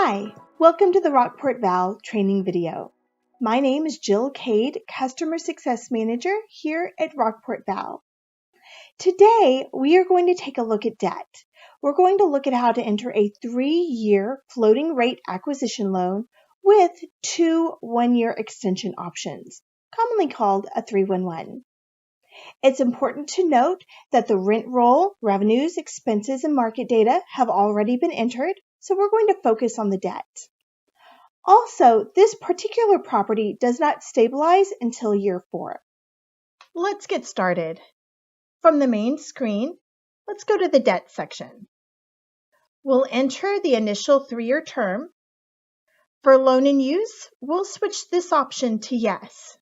Hi, welcome to the Rockport Val training video. My name is Jill Cade, Customer Success Manager here at Rockport Val. Today, we are going to take a look at debt. We're going to look at how to enter a 3-year floating rate acquisition loan with 2 one-year extension options, commonly called a 3-1-1. It's important to note that the rent roll, revenues, expenses, and market data have already been entered, so we're going to focus on the debt. Also, this particular property does not stabilize until year 4. Let's get started. From the main screen, let's go to the debt section. We'll enter the initial 3-year term. For loan in use, we'll switch this option to yes.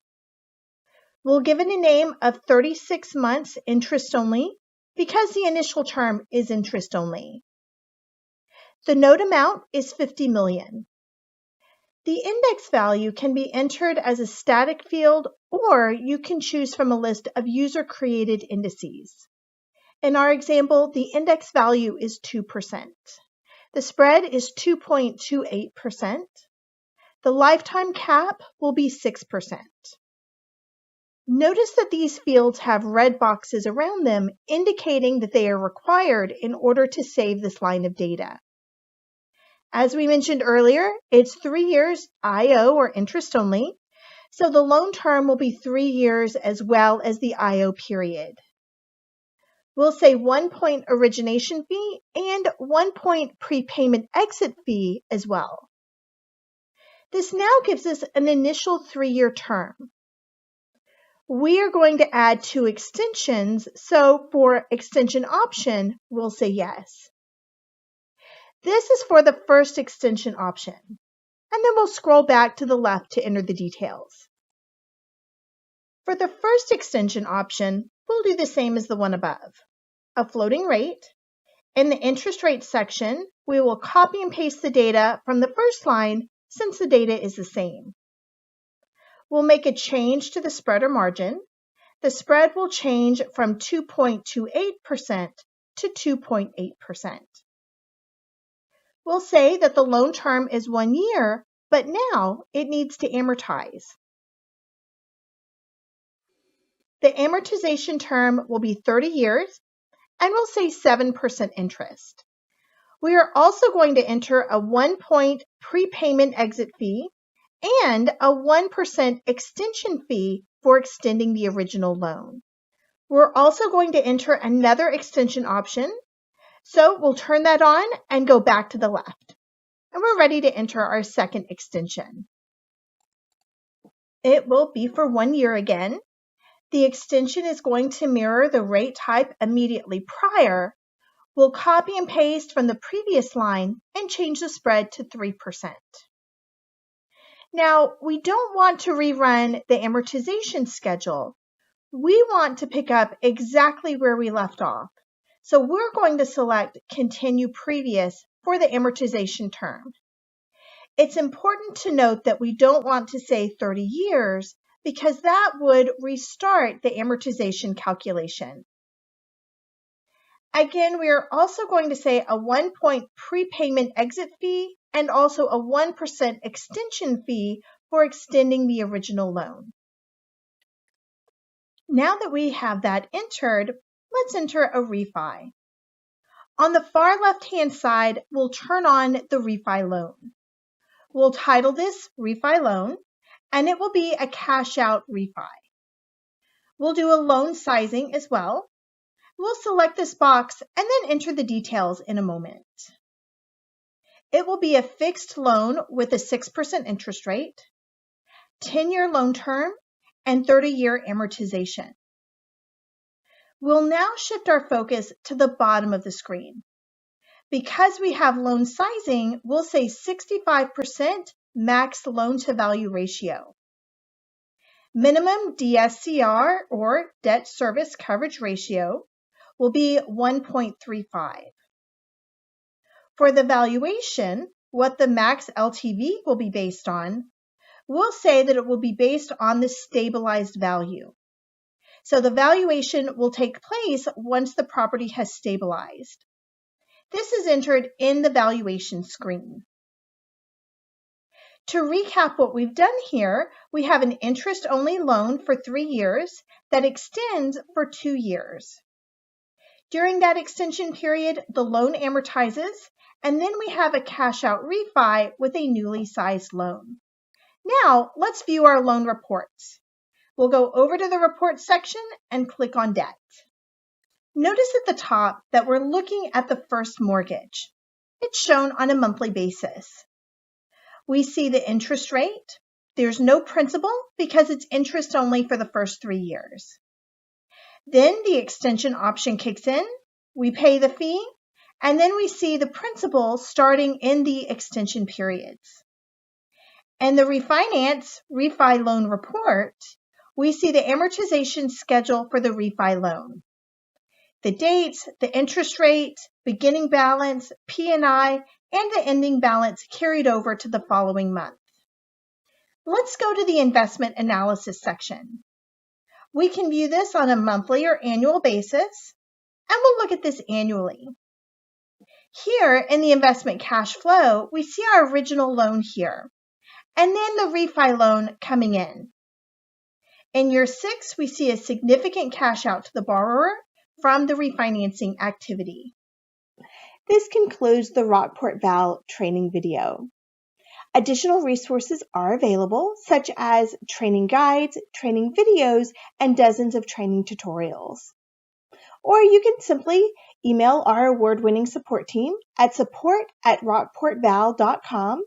We'll give it a name of 36 months interest only because the initial term is interest only. The note amount is $50 million. The index value can be entered as a static field, or you can choose from a list of user-created indices. In our example, the index value is 2%. The spread is 2.28%. The lifetime cap will be 6%. Notice that these fields have red boxes around them, indicating that they are required in order to save this line of data. As we mentioned earlier, it's 3 years IO or interest only, so the loan term will be 3 years as well as the IO period. We'll say 1 point origination fee and 1 point prepayment exit fee as well. This now gives us an initial 3-year term. We are going to add 2 extensions, so for extension option, we'll say yes. This is for the first extension option, and then we'll scroll back to the left to enter the details. For the first extension option, we'll do the same as the one above, a floating rate. In the interest rate section, we will copy and paste the data from the first line since the data is the same. We'll make a change to the spread or margin. The spread will change from 2.28% to 2.8%. We'll say that the loan term is 1 year, but now it needs to amortize. The amortization term will be 30 years, and we'll say 7% interest. We are also going to enter a 1 point prepayment exit fee and a 1% extension fee for extending the original loan. We're also going to enter another extension option, so we'll turn that on and go back to the left. And we're ready to enter our second extension. It will be for 1 year again. The extension is going to mirror the rate type immediately prior. We'll copy and paste from the previous line and change the spread to 3%. Now, we don't want to rerun the amortization schedule. We want to pick up exactly where we left off. So we're going to select Continue Previous for the amortization term. It's important to note that we don't want to say 30 years because that would restart the amortization calculation. Again, we are also going to say a 1 point prepayment exit fee and also a 1% extension fee for extending the original loan. Now that we have that entered, let's enter a refi. On the far left-hand side, we'll turn on the refi loan. We'll title this refi loan, and it will be a cash out refi. We'll do a loan sizing as well. We'll select this box and then enter the details in a moment. It will be a fixed loan with a 6% interest rate, 10-year loan term, and 30-year amortization. We'll now shift our focus to the bottom of the screen. Because we have loan sizing, we'll say 65% max loan to value ratio. Minimum DSCR or debt service coverage ratio will be 1.35. For the valuation, what the max LTV will be based on, we'll say that it will be based on the stabilized value. So the valuation will take place once the property has stabilized. This is entered in the valuation screen. To recap what we've done here, we have an interest-only loan for 3 years that extends for 2 years. During that extension period, the loan amortizes, and then we have a cash-out refi with a newly sized loan. Now, let's view our loan reports. We'll go over to the report section and click on debt. Notice at the top that we're looking at the first mortgage. It's shown on a monthly basis. We see the interest rate. There's no principal because it's interest only for the first 3 years. Then the extension option kicks in, we pay the fee, and then we see the principal starting in the extension periods. And the refi loan report, we see the amortization schedule for the refi loan. The dates, the interest rate, beginning balance, P&I, and the ending balance carried over to the following month. Let's go to the investment analysis section. We can view this on a monthly or annual basis, and we'll look at this annually. Here in the investment cash flow, we see our original loan here, and then the refi loan coming in. In year 6, we see a significant cash out to the borrower from the refinancing activity. This concludes the Rockport Val training video. Additional resources are available, such as training guides, training videos, and dozens of training tutorials. Or you can simply email our award-winning support team at support@rockportval.com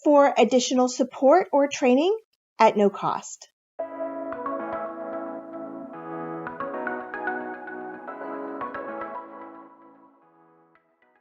for additional support or training at no cost.